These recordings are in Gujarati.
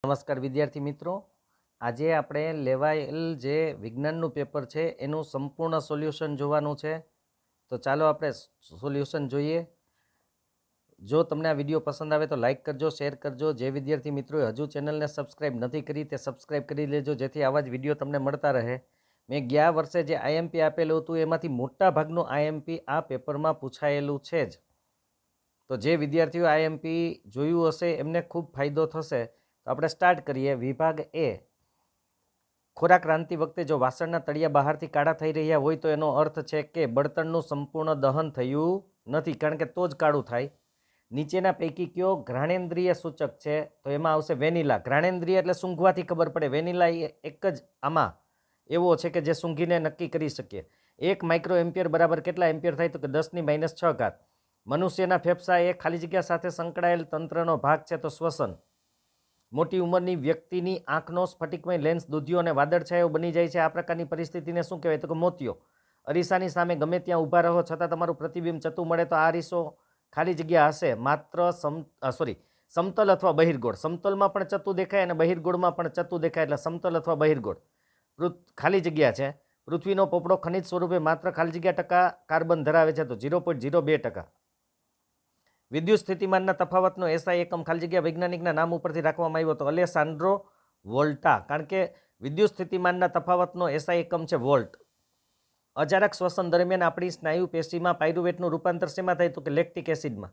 નમસ્કાર વિદ્યાર્થી મિત્રો, આજે આપણે લેવાયેલ જે વિજ્ઞાનનું પેપર છે એનું સંપૂર્ણ સોલ્યુશન જોવાનું છે. તો ચાલો આપણે સોલ્યુશન જોઈએ. જો તમને આ વિડીયો પસંદ આવે તો લાઇક કરજો, શેર કરજો. જે વિદ્યાર્થી મિત્રોએ હજુ ચેનલને સબસ્ક્રાઇબ નથી કરી તે સબસ્ક્રાઇબ કરી લેજો, જેથી આવા જ વિડીયો તમને મળતા રહે. મેં ગયા વર્ષે જે આઈએમપી આપેલું હતું એમાંથી મોટા ભાગનું આઈએમપી આ પેપરમાં પૂછાયેલું છે જ. તો જે વિદ્યાર્થીઓ આઈએમપી જોયું હશે એમને ખૂબ ફાયદો થશે. તો આપણે સ્ટાર્ટ કરીએ. વિભાગ એ, ખોરાક રાંધતી વખતે જો વાસણના તળિયા બહારથી કાળા થઈ રહ્યા હોય તો એનો અર્થ છે કે બળતણનું સંપૂર્ણ દહન થયું નથી, કારણ કે તો જ કાળું થાય. નીચેના પૈકી કયો ઘ્રાણેન્દ્રિય સૂચક છે? તો એમાં આવશે વેનીલા. ઘ્રાણેન્દ્રિય એટલે સૂંઘવાથી ખબર પડે. વેનીલા એ એક જ આમાં એવો છે કે જે સૂંઘીને નક્કી કરી શકીએ. 1 માઇક્રો એમ્પિયર બરાબર કેટલા એમ્પિયર થાય? તો કે 10⁻⁶. મનુષ્યના ફેફસા એ ખાલી જગ્યા સાથે સંકળાયેલ તંત્રનો ભાગ છે, તો શ્વસન. મોટી ઉંમરની વ્યક્તિની આંખનો સ્ફટિકમય લેન્સ દૂધિયો અને વાદળછાયો બની જાય છે. આ પ્રકારની પરિસ્થિતિને શું કહેવાય? તો કે મોતિયો. અરીસાની સામે ગમે ત્યાં ઊભા રહો છતાં તમારું પ્રતિબિંબ ચતું મળે તો આ અરીસો ખાલી જગ્યા હશે માત્ર સમતલ અથવા બહિર્ગોળ. સમતલમાં પણ ચતું દેખાય અને બહિર્ગોળમાં પણ ચતું દેખાય, એટલે સમતલ અથવા બહિર્ગોળ. ખાલી જગ્યા છે. પૃથ્વીનો પોપડો ખનિજ સ્વરૂપે માત્ર ખાલી જગ્યા ટકા કાર્બન ધરાવે છે, તો 0.02%. વિદ્યુત સ્થિતિમાનના તફાવતનો એસઆઈ એકમ ખાલી જગ્યા વૈજ્ઞાનિકના નામ ઉપરથી રાખવામાં આવ્યો, તો અલેસાન્ડ્રો વોલ્ટા. કારણ કે વિદ્યુત સ્થિતિમાનના તફાવતનો એસઆઈ એકમ છે વોલ્ટ. અજારક શ્વસન દરમિયાન આપણી સ્નાયુ પેશીમાં પાયરુવેટનું રૂપાંતર શેમાં થાય? તો કે લેક્ટિક એસિડમાં.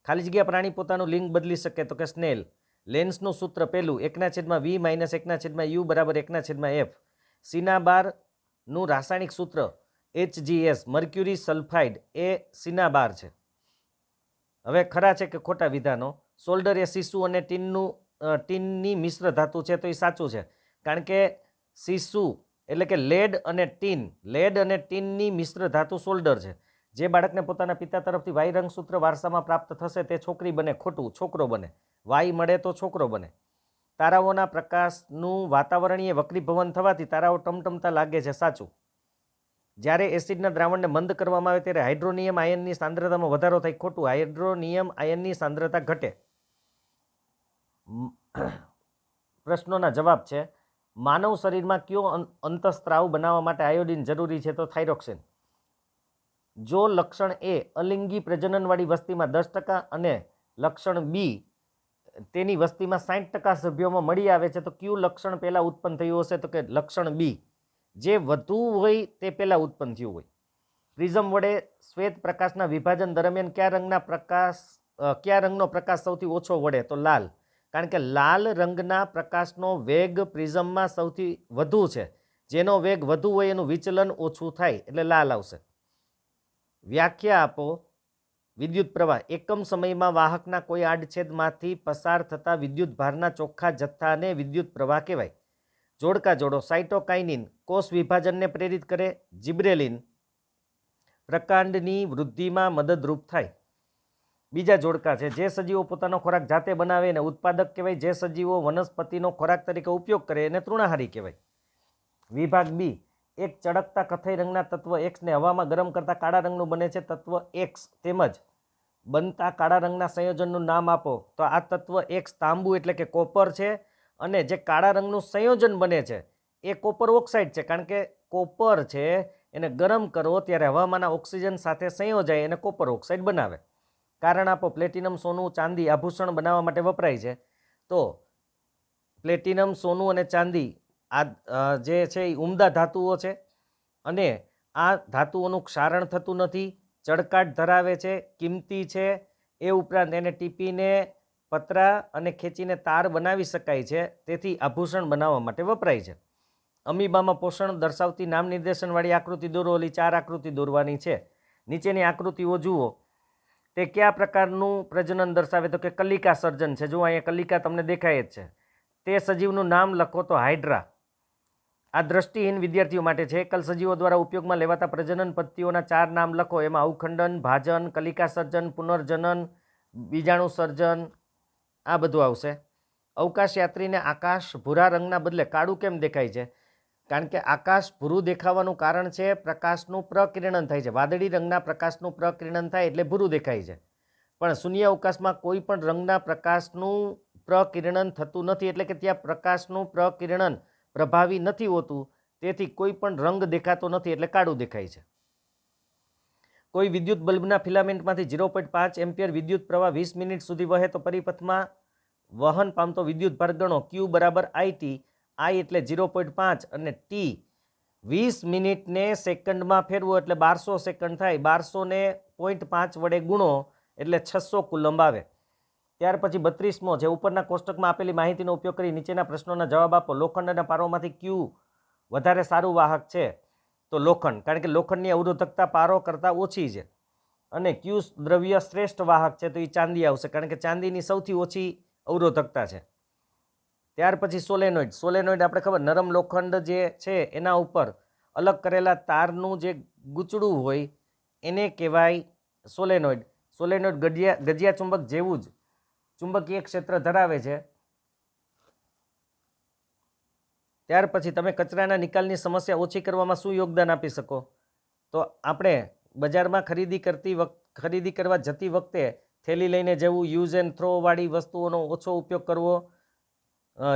ખાલી જગ્યા પ્રાણી પોતાનું લિંગ બદલી શકે? તો કે સ્નેલ. લેન્સનું સૂત્ર પહેલું 1/v - 1/u બરાબર 1/f. સિનાબારનું રાસાયણિક સૂત્ર HgS. મર્ક્યુરી સલ્ફાઇડ એ સિનાબાર છે. હવે ખરા છે કે ખોટા વિધાનો. સોલ્ડર એ સીસુ અને ટીનની મિશ્ર ધાતુ છે, તો એ સાચું છે. કારણ કે સીસુ એટલે કે લેડ અને ટીનની મિશ્ર ધાતુ સોલ્ડર છે. જે બાળકને પોતાના પિતા તરફથી વાય રંગસૂત્ર વારસામાં પ્રાપ્ત થશે તે છોકરી બને. ખોટું, છોકરો બને. વાય મળે તો છોકરો બને. તારાઓના પ્રકાશનું વાતાવરણીય વક્રીભવન થવાથી તારાઓ ટમટમતા લાગે છે. સાચું. જ્યારે એસિડના દ્રાવણને મંદ કરવામાં આવે ત્યારે હાઇડ્રોનિયમ આયનની સાંદ્રતામાં વધારો થાય. ખોટું, હાઇડ્રોનિયમ આયનની સાંદ્રતા ઘટે. પ્રશ્નોના જવાબ છે. માનવ શરીરમાં કયો અંતઃસ્ત્રાવ બનાવવા માટે આયોડિન જરૂરી છે? તો થાઇરોક્સિન. જો લક્ષણ એ અલિંગી પ્રજનનવાળી વસ્તીમાં 10% અને લક્ષણ બી તેની વસ્તીમાં 60% સભ્યોમાં મળી આવે છે, તો કયું લક્ષણ પહેલાં ઉત્પન્ન થયું હશે? તો કે લક્ષણ બી. જે વધુ હોય તે પહેલાં ઉત્પન્ન થયું હોય. પ્રિઝમ વડે શ્વેત પ્રકાશના વિભાજન દરમિયાન કયા રંગનો પ્રકાશ સૌથી ઓછો વળે? તો લાલ. કારણ કે લાલ રંગના પ્રકાશનો વેગ પ્રિઝમમાં સૌથી વધુ છે. જેનો વેગ વધુ હોય એનું વિચલન ઓછું થાય, એટલે લાલ આવશે. વ્યાખ્યા આપો. વિદ્યુત પ્રવાહ એકમ સમયમાં વાહકના કોઈ આડછેદમાંથી પસાર થતા વિદ્યુત ભારના ચોખ્ખા જથ્થાને વિદ્યુત પ્રવાહ કહેવાય. જોડકા જોડો. સાઇટોકાઇનિન કોષ વિભાજનને પ્રેરિત કરે. જિબ્રેલિન પ્રકાંડની વૃદ્ધિમાં મદદરૂપ થાય. બીજા જોડકા છે. જે સજીવો પોતાનો ખોરાક જાતે બનાવે એને ઉત્પાદક કહેવાય. જે સજીવો વનસ્પતિનો ખોરાક તરીકે ઉપયોગ કરે એને તૃણાહારી કહેવાય. વિભાગ બી, એક ચળકતા કથ્થઈ રંગના તત્વ એક્સને હવામાં ગરમ કરતા કાળા રંગનું બને છે. તત્વ એક્સ તેમજ બનતા કાળા રંગના સંયોજનનું નામ આપો. તો આ તત્વ એક્સ તાંબુ એટલે કે કોપર છે, અને જે કાળા રંગનું સંયોજન બને છે એ કોપર ઓક્સાઇડ છે. કારણ કે કોપર છે એને ગરમ કરો ત્યારે હવામાંના ઓક્સિજન સાથે સંયોજાય એને કોપર ઓક્સાઇડ બનાવે. કારણ આપો. પ્લેટિનમ, સોનું, ચાંદી આભૂષણ બનાવવા માટે વપરાય છે. તો પ્લેટિનમ, સોનું અને ચાંદી આ જે છે એ ઉમદા ધાતુઓ છે, અને આ ધાતુઓનું ક્ષારણ થતું નથી, ચળકાટ ધરાવે છે, કિંમતી છે. એ ઉપરાંત એને ટીપીને પતરા અને ખેંચીને તાર બનાવી શકાય છે. તેથી આભૂષણ બનાવવા માટે વપરાય છે. અમીબામાં પોષણ દર્શાવતી નામ નિર્દેશનવાળી આકૃતિ દોરો. ઓલી 4 આકૃતિ દોરવાની છે. નીચેની આકૃતિઓ જુઓ. તે કયા પ્રકારનું પ્રજનન દર્શાવે? તો કે કલિકા સર્જન છે. જો અહીંયા કલિકા તમને દેખાય જ છે. તે સજીવનું નામ લખો. તો હાઇડ્રા. આ દ્રષ્ટિહીન વિદ્યાર્થીઓ માટે છે. એકલ સજીવો દ્વારા ઉપયોગમાં લેવાતા પ્રજનન પદ્ધતિઓના 4 નામ લખો. એમાં અવખંડન, ભાજન, કલિકા સર્જન, પુનર્જનન, બીજાણુ સર્જન, આ બધું આવશે. અવકાશયાત્રીને આકાશ ભૂરા રંગના બદલે કાળું કેમ દેખાય છે? કારણ કે આકાશ ભૂરું દેખાવાનું કારણ છે પ્રકાશનું પ્રકિરણન થાય છે. વાદળી રંગના પ્રકાશનું પ્રકિરણન થાય એટલે ભૂરું દેખાય છે. પણ શૂન્ય અવકાશમાં કોઈ પણ રંગના પ્રકાશનું પ્રકિરણન થતું નથી, એટલે કે ત્યાં પ્રકાશનું પ્રકિરણન પ્રભાવી નથી હોતું, તેથી કોઈ પણ રંગ દેખાતો નથી, એટલે કાળું દેખાય છે. કોઈ વિદ્યુત બલ્બના ફિલામેન્ટમાંથી 0.5 એમ્પિયર વિદ્યુત પ્રવાહ 20 મિનિટ સુધી વહે તો પરિપથમાં વહન પામતો વિદ્યુત ભાર ગણો. Q બરાબર IT, I એટલે 0.5 અને T 20 મિનિટને સેકન્ડમાં ફેરવો એટલે 1200 સેકન્ડ થાય. 1200 ને 0.5 વડે ગુણો એટલે 600 કુલંબ આવે. ત્યાર પછી 32મો છે, ઉપરના કોષ્ટકમાં આપેલી માહિતીનો ઉપયોગ કરી નીચેના પ્રશ્નોના જવાબ આપો. લોખંડના પારોમાંથી કયું વધારે સારું વાહક છે? તો લોખંડ, કારણ કે લોખંડની અવરોધકતા પારો કરતાં ઓછી છે. અને કયું દ્રવ્ય શ્રેષ્ઠ વાહક છે? તો એ ચાંદી આવશે, કારણ કે ચાંદીની સૌથી ઓછી અવરોધકતા છે. ત્યાર પછી સોલેનોઇડ. સોલેનોઇડ આપણે ખબર, નરમ લોખંડ જે છે એના ઉપર અલગ કરેલા તારનું જે ગૂંચળું હોય એને કહેવાય સોલેનોઇડ. સોલેનોઇડ ગજિયા ચુંબક જેવું જ ચુંબકીય ક્ષેત્ર ધરાવે છે. ત્યાર પછી તમે કચરાના નિકાલની સમસ્યા ઓછી કરવામાં શું યોગદાન આપી શકો? તો આપણે બજારમાં ખરીદી કરવા જતી વખતે થેલી લઈને જવું, યુઝ એન્ડ થ્રો વાળી વસ્તુઓનો ઓછો ઉપયોગ કરવો,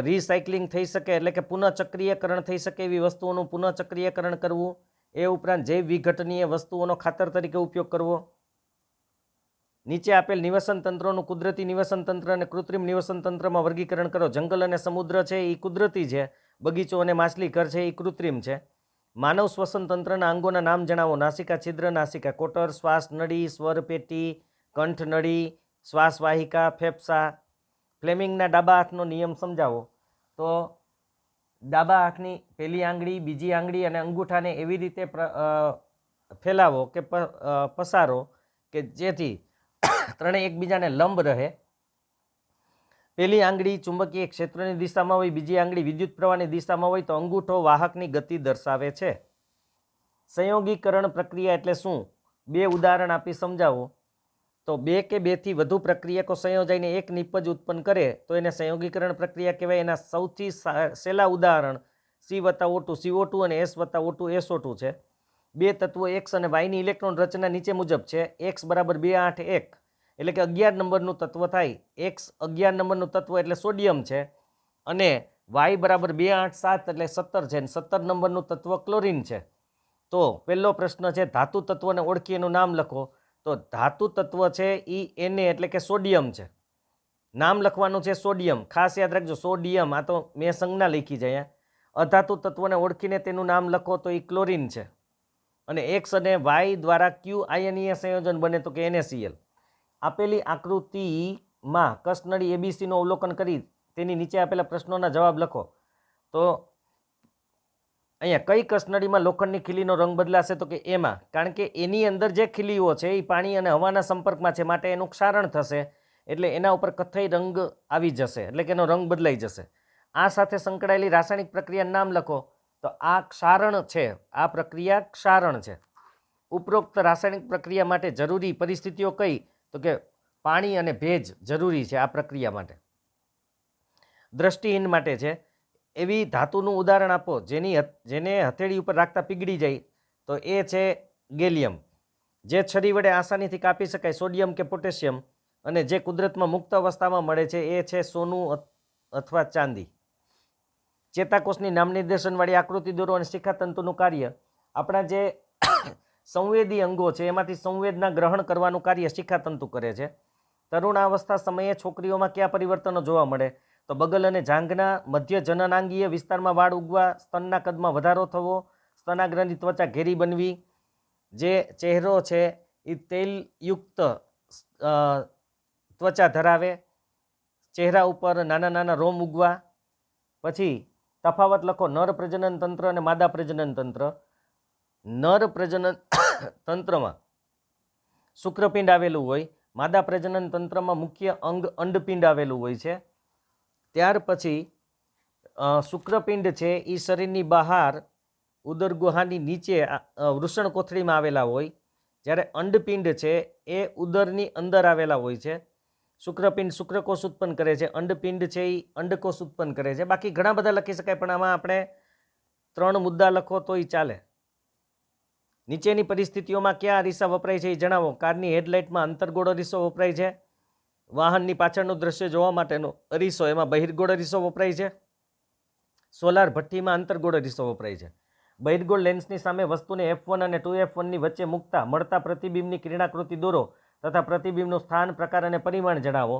રિસાયકલિંગ થઈ શકે એટલે કે પુનઃચક્રીયકરણ થઈ શકે એવી વસ્તુઓનું પુનઃચક્રીયકરણ કરવું, એ ઉપરાંત જૈવ વિઘટનીય વસ્તુઓનો ખાતર તરીકે ઉપયોગ કરવો. નીચે આપેલ નિવસન તંત્રોનું કુદરતી નિવસન તંત્ર અને કૃત્રિમ નિવસન તંત્રમાં વર્ગીકરણ કરો. જંગલ અને સમુદ્ર છે એ કુદરતી છે, બગીચો અને માછલી ઘર છે એ કૃત્રિમ છે. માનવ શ્વસન તંત્રના અંગોના નામ જણાવો. નાસિકા છિદ્ર, નાસિકા કોટર, શ્વાસ નળી, સ્વર પેટી, કંઠ નળી, શ્વાસ વાહિકા, ફેફસા. ફ્લેમિંગના ડાબા હાથનો નિયમ સમજાવો. તો ડાબા હાથની પહેલી આંગળી, બીજી આંગળી અને અંગૂઠાને એવી રીતે ફેલાવો કે પસારો કે જેથી ત્રણેય એકબીજાને લંબ રહે. પહેલી આંગળી ચુંબકીય ક્ષેત્રની દિશામાં હોય, બીજી આંગળી વિદ્યુત પ્રવાહની દિશામાં હોય તો અંગૂઠો વાહકની ગતિ દર્શાવે છે. સંયોગીકરણ પ્રક્રિયા એટલે શું? બે ઉદાહરણ આપી સમજાવો. તો બે કે બેથી વધુ પ્રક્રિયકો સંયોજાઈને એક નિપજ ઉત્પન્ન કરે તો એને સંયોગીકરણ પ્રક્રિયા કહેવાય. એના સૌથી સહેલા ઉદાહરણ C+O2 CO2 અને S+O2 SO2 છે. બે તત્વો X અને Yની ઇલેક્ટ્રોન રચના નીચે મુજબ છે. X બરાબર 281 એટલે કે 11 નંબરનું તત્વ થાય. X 11 નંબરનું તત્વ એટલે સોડિયમ છે અને Y બરાબર 287 એટલે 17 છે અને 17 નંબરનું તત્વ ક્લોરીન છે. તો પહેલો પ્રશ્ન છે, ધાતુ તત્વને ઓળખી એનું નામ લખો. તો ધાતુ તત્વ છે એ Na એટલે કે સોડિયમ છે. નામ લખવાનું છે સોડિયમ, ખાસ યાદ રાખજો સોડિયમ. આ તો મેં સંજ્ઞા લખી છે અહીંયા. અધાતુ તત્વને ઓળખીને તેનું નામ લખો તો એ ક્લોરીન છે. અને X અને Y દ્વારા ક્યુ આયનીય સંયોજન બને તો કે NaCl. આપેલી આકૃતિમાં કસનળી ABCનું અવલોકન કરી તેની નીચે આપેલા પ્રશ્નોના જવાબ લખો. તો અહીંયા કઈ કસનળીમાં લોખંડની ખીલીનો રંગ બદલાશે? તો કે એમાં, કારણ કે એની અંદર જે ખીલીઓ છે એ પાણી અને હવાના સંપર્કમાં છે, માટે એનું ક્ષારણ થશે એટલે એના ઉપર કથ્થઈ રંગ આવી જશે, એટલે કે એનો રંગ બદલાઈ જશે. આ સાથે સંકળાયેલી રાસાયણિક પ્રક્રિયાનું નામ લખો. તો આ ક્ષારણ છે, આ પ્રક્રિયા ક્ષારણ છે. ઉપરોક્ત રાસાયણિક પ્રક્રિયા માટે જરૂરી પરિસ્થિતિઓ કઈ? તો કે પાણી અને ભેજ જરૂરી છે આ પ્રક્રિયા માટે. દ્રષ્ટિહીન માટે છે. એવી ધાતુનું ઉદાહરણ આપો જેને હથેળી ઉપર રાખતા પીગળી જાય. તો એ છે ગેલિયમ. જે છરી વડે આસાનીથી કાપી શકાય, સોડિયમ કે પોટેશિયમ. અને જે કુદરતમાં મુક્ત અવસ્થામાં મળે છે એ છે સોનું અથવા ચાંદી. ચેતાકોષની નામ નિર્દેશનવાળી આકૃતિ દોરો અને શિખાતંતુનું કાર્ય. આપણા જે સંવેદી અંગો છે એમાંથી સંવેદના ગ્રહણ કરવાનું કાર્ય શિખાતંતુ કરે છે. તરુણાવસ્થા સમયે છોકરીઓમાં કયા પરિવર્તનો જોવા મળે? તો બગલ અને જાંઘના મધ્ય જનનાંગીય વિસ્તારમાં વાળ ઉગવા, સ્તનના કદમાં વધારો થવો, સ્તનાગ્રની ત્વચા ઘેરી બનવી, જે ચહેરો છે એ તેલયુક્ત ત્વચા ધરાવે, ચહેરા ઉપર નાના નાના રોમ ઉગવા. પછી તફાવત લખો, નર પ્રજનન તંત્ર અને માદા પ્રજનન તંત્ર. નર પ્રજનન તંત્રમાં શુક્રપિંડ આવેલું હોય, માદા પ્રજનન તંત્રમાં મુખ્ય અંગ અંડપિંડ આવેલું હોય છે. ત્યાર પછી શુક્રપિંડ છે એ શરીરની બહાર ઉદર ગુહાની નીચે વૃષણ કોથળીમાં આવેલા હોય, જ્યારે અંડપિંડ છે એ ઉદરની અંદર આવેલા હોય છે. શુક્રપિંડ શુક્રકોષ ઉત્પન્ન કરે છે, અંડપિંડ છે એ અંડકોષ ઉત્પન્ન કરે છે. બાકી ઘણા બધા લખી શકાય પણ આમાં આપણે 3 મુદ્દા લખો તો એ ચાલે. નીચેની પરિસ્થિતિઓમાં કયા અરીસા વપરાય છે એ જણાવો. કારની હેડલાઇટમાં અંતરગોળ અરીસો વપરાય છે, વાહનની પાછળનું દ્રશ્ય જોવા માટેનો અરીસો, એમાં બહિર્ગોળ અરીસો વપરાય છે. સોલાર ભઠ્ઠીમાં અંતર્ગોળ અરીસો વપરાય છે. બહિર્ગોળ લેન્સની સામે વસ્તુને F1 અને 2F1ની વચ્ચે મૂકતા મળતા પ્રતિબિંબની કિરણાકૃતિ દોરો તથા પ્રતિબિંબનું સ્થાન, પ્રકાર અને પરિમાણ જણાવો.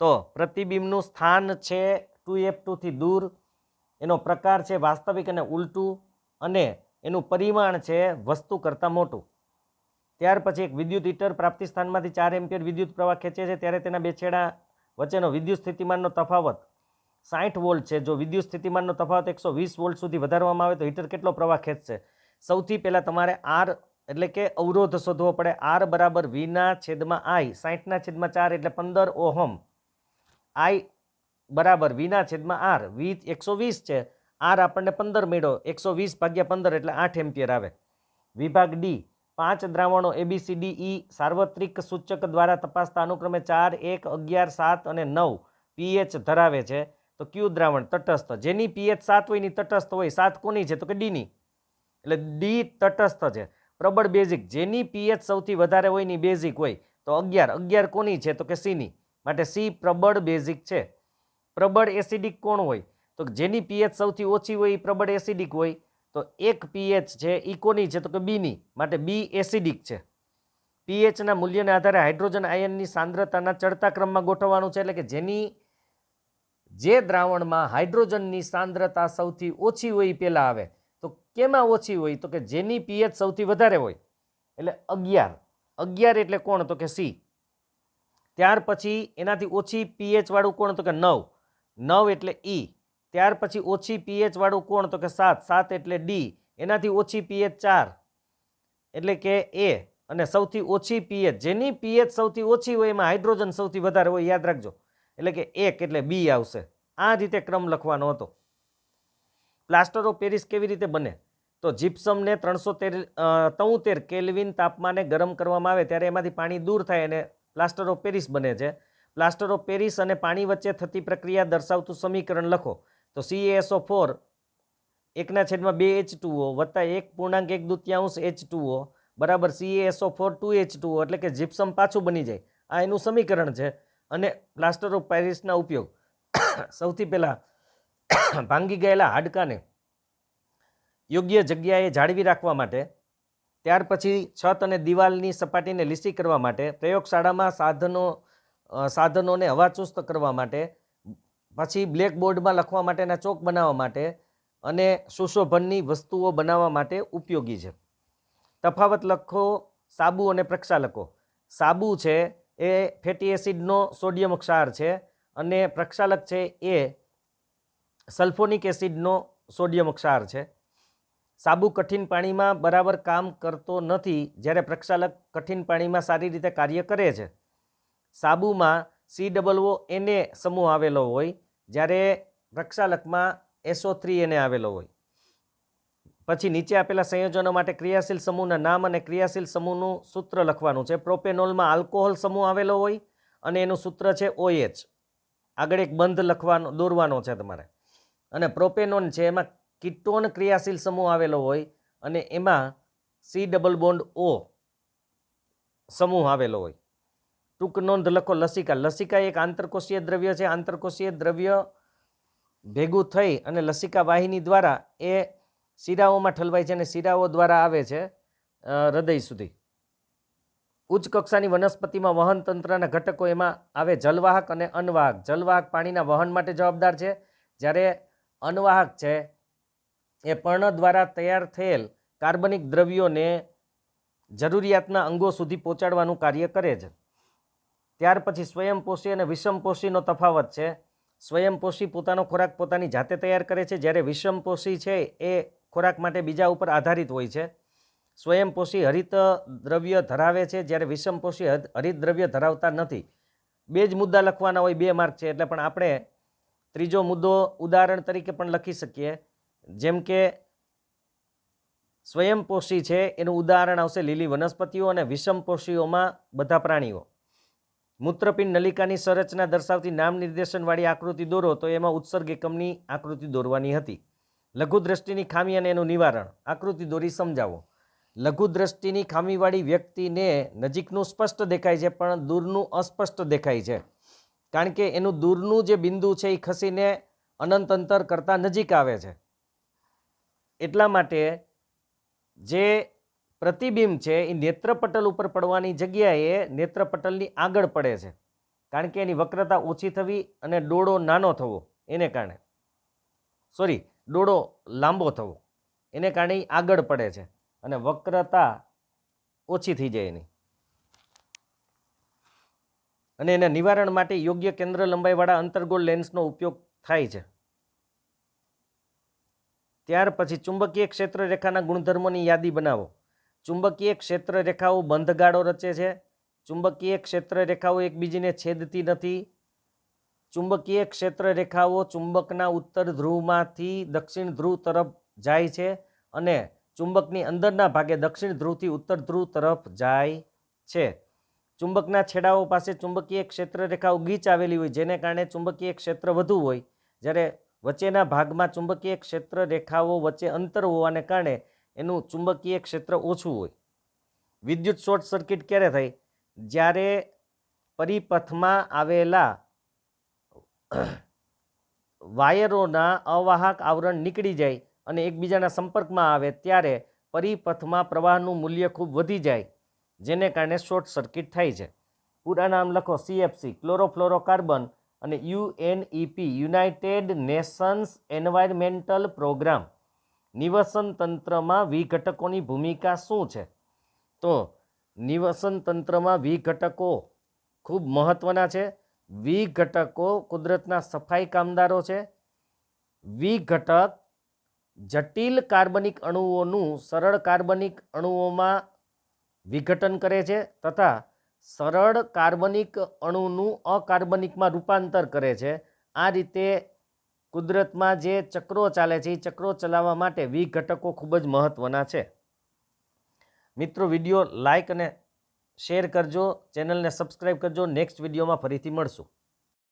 તો પ્રતિબિંબનું સ્થાન છે 2F2થી દૂર, એનો પ્રકાર છે વાસ્તવિક અને ઉલટું, અને એનું પરિમાણ છે વસ્તુ કરતાં મોટું. ત્યાર પછી એક વિદ્યુત હીટર પ્રાપ્તિ સ્થાનમાંથી 4 એમ્પિયર વિદ્યુત પ્રવાહ ખેંચે છે, ત્યારે તેના બે છેડા વચ્ચેનો વિદ્યુત સ્થિતિમાનનો તફાવત 60 વોલ્ટ છે. જો વિદ્યુત સ્થિતિમાનનો તફાવત 120 વોલ્ટ સુધી વધારવામાં આવે તો હીટર કેટલો પ્રવાહ ખેંચશે? સૌથી પહેલાં તમારે આર એટલે કે અવરોધ શોધવો પડે. આર બરાબર વીના છેદમાં આઈ, 60/4 એટલે 15 ઓહમ. આઈ બરાબર વીના છેદમાં આર, વી 120 છે, આર આપણને 15 મળ્યો, 120/15 એટલે 8 એમ્પિયર આવે. વિભાગ ડી, 5 દ્રાવણો ABCDE સાર્વત્રિક સૂચક દ્વારા તપાસતા અનુક્રમે 4, 1, 11, 7 અને 9 pH ધરાવે છે. તો ક્યુ દ્રાવણ તટસ્થ, જેની pH 7 હોય ની તટસ્થ હોય. 7 કોની છે? તો કે ડીની, એટલે ડી તટસ્થ છે. પ્રબળ બેઝિક, જેની pH સૌથી વધારે હોય ની બેઝિક હોય. તો 11 કોની છે? તો કે સીની, માટે સી પ્રબળ બેઝિક છે. પ્રબળ એસિડિક કોણ હોય? તો જેની pH સૌથી ઓછી હોય એ પ્રબળ એસિડિક હોય. તો 1 pH છે એ કોની છે? તો કે બીની, માટે બી એસિડિક છે. pHના મૂલ્યના આધારે હાઇડ્રોજન આયનની સાંદ્રતાના ચડતા ક્રમમાં ગોઠવવાનું છે, એટલે કે જે દ્રાવણમાં હાઇડ્રોજનની સાંદ્રતા સૌથી ઓછી હોય એ પહેલાં આવે. તો કેમાં ઓછી હોય? તો કે જેની pH સૌથી વધારે હોય, એટલે 11 એટલે કોણ? તો કે સી. ત્યાર પછી એનાથી ઓછી pH વાળું કોણ? તો કે 9 એટલે ઈ. ત્યાર પછી ઓછી pH વાળું કોણ? તો કે 7 એટલે ડી. એનાથી ઓછી pH 4 એટલે કે એ. અને સૌથી ઓછી pH, જેની pH સૌથી ઓછી હોય એમાં હાઇડ્રોજન સૌથી વધારે હોય, યાદ રાખજો, એટલે કે 1 એટલે બી આવશે. આ રીતે ક્રમ લખવાનો હતો. પ્લાસ્ટર ઓફ પેરિસ કેવી રીતે બને? તો જીપ્સમને 373 કેલ્વિન તાપમાને ગરમ કરવામાં આવે ત્યારે એમાંથી પાણી દૂર થાય અને પ્લાસ્ટર ઓફ પેરિસ બને છે. પ્લાસ્ટર ઓફ પેરિસ અને પાણી વચ્ચે થતી પ્રક્રિયા દર્શાવતું સમીકરણ લખો. તો CaSO4 1/2H2O વત્તા 1.1 H2O બરાબર CaSO4 2H2O, એટલે કે જીપ્સમ પાછું બની જાય. આ એનું સમીકરણ છે. અને પ્લાસ્ટર ઓફ પેરિસના ઉપયોગ સૌથી પહેલાં ભાંગી ગયેલા હાડકાને યોગ્ય જગ્યાએ જાળવી રાખવા માટે, ત્યાર પછી છત અને દિવાલની સપાટીને લીસી કરવા માટે, પ્રયોગશાળામાં સાધનોને હવાચુસ્ત કરવા માટે, પછી બ્લેકબોર્ડમાં લખવા માટેના ચોક બનાવવા માટે અને સુશોભનની વસ્તુઓ બનાવવા માટે ઉપયોગી છે. તફાવત લખો સાબુ અને પ્રક્ષાલકો. સાબુ છે એ ફેટી એસિડનો સોડિયમ ક્ષાર છે અને પ્રક્ષાલક છે એ સલ્ફોનિક એસિડનો સોડિયમ ક્ષાર છે. સાબુ કઠિન પાણીમાં બરાબર કામ કરતો નથી, જ્યારે પ્રક્ષાલક કઠિન પાણીમાં સારી રીતે કાર્ય કરે છે. સાબુમાં COO Na સમૂહ આવેલો હોય, જ્યારે પ્રક્ષાલકમાં SO3 Na આવેલો હોય. પછી નીચે આપેલા સંયોજનો માટે ક્રિયાશીલ સમૂહના નામ અને ક્રિયાશીલ સમૂહનું સૂત્ર લખવાનું છે. પ્રોપેનોલમાં આલ્કોહોલ સમૂહ આવેલો હોય અને એનું સૂત્ર છે OH. આગળ એક બંધ દોરવાનો છે તમારે. અને પ્રોપેનોન છે એમાં કીટોન ક્રિયાશીલ સમૂહ આવેલો હોય અને એમાં C ડબલ બોન્ડ O સમૂહ આવેલો હોય. ટૂંક નોંધ લખો લસિકા. લસિકા એક આંતરકોષીય દ્રવ્ય છે. આંતરકોષીય દ્રવ્ય ભેગું થઈ અને લસિકા વાહિની દ્વારા એ શિરાઓમાં ઠલવાય છે અને શિરાઓ દ્વારા આવે છે હૃદય સુધી. ઉચ્ચ કક્ષાની વનસ્પતિમાં વહન તંત્રના ઘટકો એમાં આવે જલવાહક અને અનવાહક. જલવાહક પાણીના વહન માટે જવાબદાર છે, જ્યારે અનવાહક છે એ પર્ણ દ્વારા તૈયાર થયેલ કાર્બનિક દ્રવ્યોને જરૂરિયાતના અંગો સુધી પહોંચાડવાનું કાર્ય કરે છે. ત્યાર પછી સ્વયંપોષી અને વિષમપોષીનો તફાવત છે. સ્વયંપોષી પોતાનો ખોરાક પોતાની જાતે તૈયાર કરે છે, જ્યારે વિષમપોષી છે એ ખોરાક માટે બીજા ઉપર આધારિત હોય છે. સ્વયંપોષી હરિત દ્રવ્ય ધરાવે છે, જ્યારે વિષમપોષી હરિત દ્રવ્ય ધરાવતા નથી. બે જ મુદ્દા લખવાના હોય, 2 માર્ક છે, એટલે પણ આપણે ત્રીજો મુદ્દો ઉદાહરણ તરીકે પણ લખી શકીએ. જેમ કે સ્વયંપોષી છે એનું ઉદાહરણ આવશે લીલી વનસ્પતિઓ અને વિષમપોષીઓમાં બધા પ્રાણીઓ. મૂત્રપિંડ નલિકાની સંરચના દર્શાવતી નામ નિર્દેશનવાળી આકૃતિ દોરો. તો એમાં ઉત્સર્ગ એકમની આકૃતિ દોરવાની હતી. લઘુદ્રષ્ટિની ખામી અને એનું નિવારણ. આકૃતિ દોરી સમજાવો. લઘુદ્રષ્ટિની ખામીવાળી વ્યક્તિને નજીકનું સ્પષ્ટ દેખાય છે પણ દૂરનું અસ્પષ્ટ દેખાય છે. કારણ કે એનું દૂરનું જે બિંદુ છે એ ખસીને અનંત અંતર કરતાં નજીક આવે છે. એટલા માટે જે પ્રતિબિંબ છે એ નેત્રપટલ ઉપર પડવાની જગ્યાએ નેત્રપટલની આગળ પડે છે, કારણ કે એની વક્રતા ઓછી થવી અને ડોળો નાનો થવો એને કારણે, ડોળો લાંબો થવો એને કારણે આગળ પડે છે અને વક્રતા ઓછી થઈ જાય એની. અને એના નિવારણ માટે યોગ્ય કેન્દ્ર લંબાઈવાળા અંતર્ગોળ લેન્સનો ઉપયોગ થાય છે. ત્યાર પછી ચુંબકીય ક્ષેત્ર રેખાના ગુણધર્મોની યાદી બનાવો. ચુંબકીય ક્ષેત્ર રેખાઓ બંધ ગાળો રચે છે. ચુંબકીય ક્ષેત્ર રેખાઓ એકબીજીને છેદતી નથી. ચુંબકીય ક્ષેત્ર રેખાઓ ચુંબકના ઉત્તર ધ્રુવમાંથી દક્ષિણ ધ્રુવ તરફ જાય છે અને ચુંબકની અંદરના ભાગે દક્ષિણ ધ્રુવથી ઉત્તર ધ્રુવ તરફ જાય છે. ચુંબકના છેડાઓ પાસે ચુંબકીય ક્ષેત્ર રેખાઓ ગીચ આવેલી હોય, જેને કારણે ચુંબકીય ક્ષેત્ર વધુ હોય, જ્યારે વચ્ચેના ભાગમાં ચુંબકીય ક્ષેત્ર રેખાઓ વચ્ચે અંતર હોવાને કારણે એનું ચુંબકીય ક્ષેત્ર ઓછું હોય. વિદ્યુત શોર્ટ સર્કિટ ક્યારે થાય? જ્યારે પરિપથમાં આવેલા વાયરોના અવાહક આવરણ નીકળી જાય અને એકબીજાના સંપર્કમાં આવે ત્યારે પરિપથમાં પ્રવાહનું મૂલ્ય ખૂબ વધી જાય, જેને કારણે શોર્ટ સર્કિટ થાય છે. પૂરા નામ લખો: CFC ક્લોરોફ્લોરોકાર્બન અને UNEP united nations environmental programme. નિવસન તંત્રમાં વિઘટકોની ભૂમિકા શું છે? તો નિવસન તંત્રમાં વિઘટકો ખૂબ મહત્વના છે. વિઘટકો કુદરતના સફાઈ કામદારો છે. વિઘટક જટિલ કાર્બનિક અણુઓનું સરળ કાર્બનિક અણુઓમાં વિઘટન કરે છે તથા સરળ કાર્બનિક અણુનું અકાર્બનિકમાં રૂપાંતર કરે છે. આ રીતે કુદરતમાં જે ચક્રો ચાલે છે એ ચક્રો ચલાવવા માટે વિઘટકો ખૂબ જ મહત્વના છે. મિત્રો, વિડીયો લાઈક અને શેર કરજો, ચેનલને સબસ્ક્રાઈબ કરજો. નેક્સ્ટ વિડીયોમાં ફરીથી મળશું.